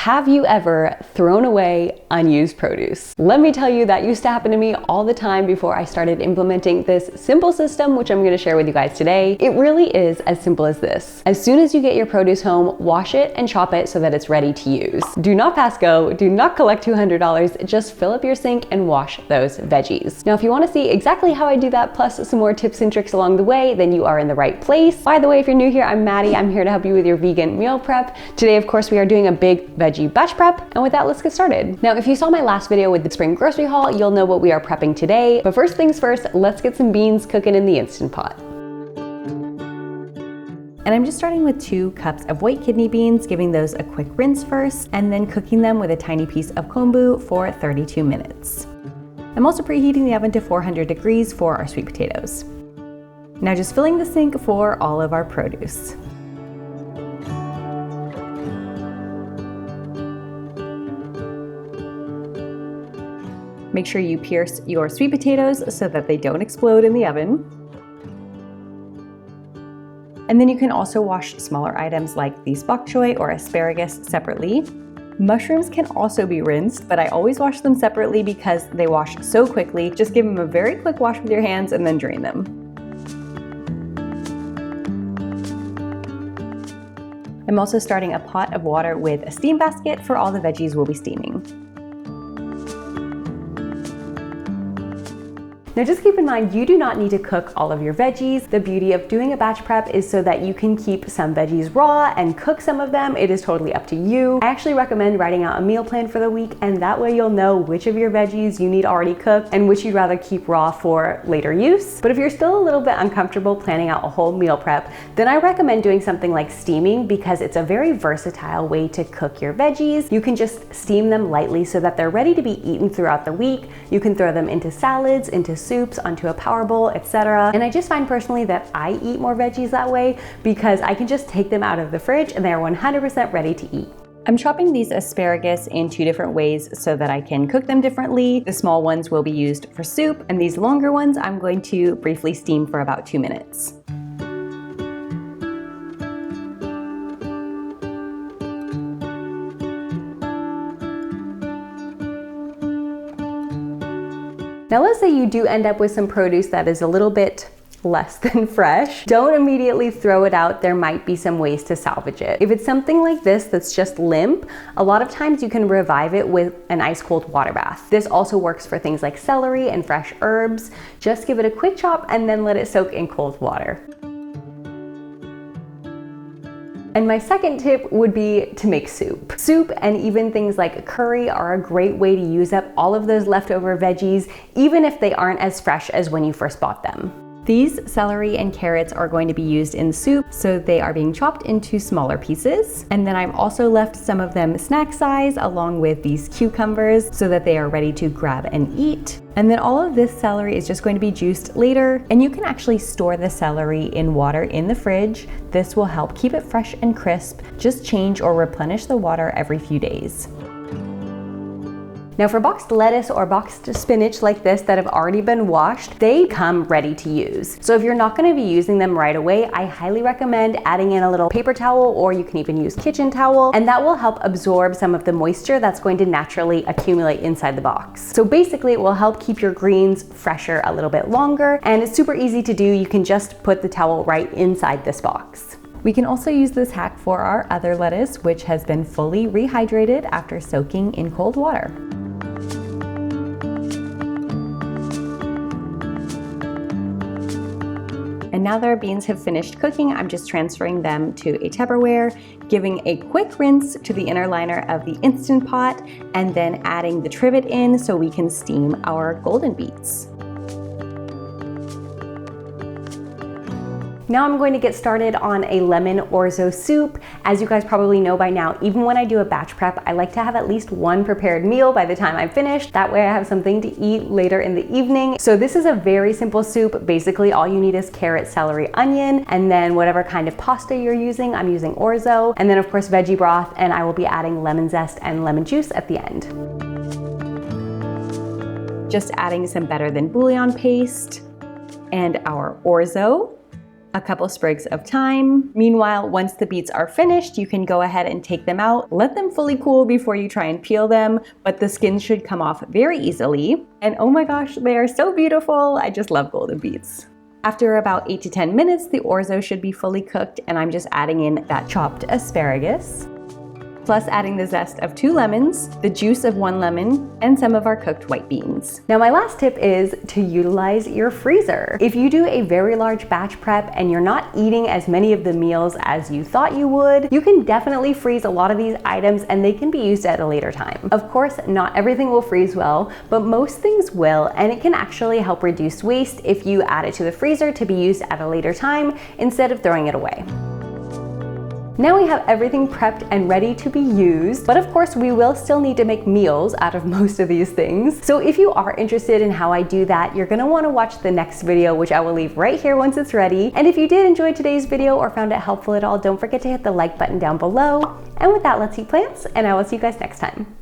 Have you ever thrown away unused produce? Let me tell you, that used to happen to me all the time before I started implementing this simple system, which I'm gonna share with you guys today. It really is as simple as this. As soon as you get your produce home, wash it and chop it so that it's ready to use. Do not pass go, do not collect $200, just fill up your sink and wash those veggies. Now, if you wanna see exactly how I do that, plus some more tips and tricks along the way, then you are in the right place. By the way, if you're new here, I'm Maddie. I'm here to help you with your vegan meal prep. Today, of course, we are doing a big veggie batch prep, and with that, let's get started. Now, if you saw my last video with the spring grocery haul, you'll know what we are prepping today. But first things first, let's get some beans cooking in the Instant Pot. And I'm just starting with 2 cups of white kidney beans, giving those a quick rinse first, and then cooking them with a tiny piece of kombu for 32 minutes. I'm also preheating the oven to 400 degrees for our sweet potatoes. Now just filling the sink for all of our produce. Make sure you pierce your sweet potatoes so that they don't explode in the oven. And then you can also wash smaller items like the bok choy or asparagus separately. Mushrooms can also be rinsed, but I always wash them separately because they wash so quickly. Just give them a very quick wash with your hands and then drain them. I'm also starting a pot of water with a steam basket for all the veggies we'll be steaming. Now just keep in mind, you do not need to cook all of your veggies. The beauty of doing a batch prep is so that you can keep some veggies raw and cook some of them. It is totally up to you. I actually recommend writing out a meal plan for the week, and that way you'll know which of your veggies you need already cooked and which you'd rather keep raw for later use. But if you're still a little bit uncomfortable planning out a whole meal prep, then I recommend doing something like steaming, because it's a very versatile way to cook your veggies. You can just steam them lightly so that they're ready to be eaten throughout the week. You can throw them into salads, into soups, onto a power bowl, etc. And I just find personally that I eat more veggies that way because I can just take them out of the fridge and they are 100% ready to eat. I'm chopping these asparagus in 2 different ways so that I can cook them differently. The small ones will be used for soup, and these longer ones I'm going to briefly steam for about 2 minutes. Now let's say you do end up with some produce that is a little bit less than fresh. Don't immediately throw it out. There might be some ways to salvage it. If it's something like this that's just limp, a lot of times you can revive it with an ice cold water bath. This also works for things like celery and fresh herbs. Just give it a quick chop and then let it soak in cold water. And my second tip would be to make soup. Soup and even things like curry are a great way to use up all of those leftover veggies, even if they aren't as fresh as when you first bought them. These celery and carrots are going to be used in soup, so they are being chopped into smaller pieces. And then I've also left some of them snack size along with these cucumbers so that they are ready to grab and eat. And then all of this celery is just going to be juiced later, and you can actually store the celery in water in the fridge. This will help keep it fresh and crisp. Just change or replenish the water every few days. Now for boxed lettuce or boxed spinach like this that have already been washed, they come ready to use. So if you're not going to be using them right away, I highly recommend adding in a little paper towel, or you can even use kitchen towel, and that will help absorb some of the moisture that's going to naturally accumulate inside the box. So basically it will help keep your greens fresher a little bit longer, and it's super easy to do. You can just put the towel right inside this box. We can also use this hack for our other lettuce, which has been fully rehydrated after soaking in cold water. And now that our beans have finished cooking, I'm just transferring them to a Tupperware, giving a quick rinse to the inner liner of the Instant Pot, and then adding the trivet in so we can steam our golden beets. Now I'm going to get started on a lemon orzo soup. As you guys probably know by now, even when I do a batch prep, I like to have at least one prepared meal by the time I'm finished. That way I have something to eat later in the evening. So this is a very simple soup. Basically, all you need is carrot, celery, onion, and then whatever kind of pasta you're using. I'm using orzo, and then of course veggie broth, and I will be adding lemon zest and lemon juice at the end. Just adding some better than bouillon paste and our orzo. a couple sprigs of thyme. Meanwhile, once the beets are finished, you can go ahead and take them out. Let them fully cool before you try and peel them, but the skin should come off very easily. And oh my gosh, they are so beautiful. I just love golden beets. After about 8 to 10 minutes, the orzo should be fully cooked, and I'm just adding in that chopped asparagus, plus adding the zest of 2 lemons, the juice of 1 lemon, and some of our cooked white beans. Now my last tip is to utilize your freezer. If you do a very large batch prep and you're not eating as many of the meals as you thought you would, you can definitely freeze a lot of these items and they can be used at a later time. Of course, not everything will freeze well, but most things will, and it can actually help reduce waste if you add it to the freezer to be used at a later time instead of throwing it away. Now we have everything prepped and ready to be used, but of course we will still need to make meals out of most of these things. So if you are interested in how I do that, you're gonna wanna watch the next video, which I will leave right here once it's ready. And if you did enjoy today's video or found it helpful at all, don't forget to hit the like button down below. And with that, let's eat plants, and I will see you guys next time.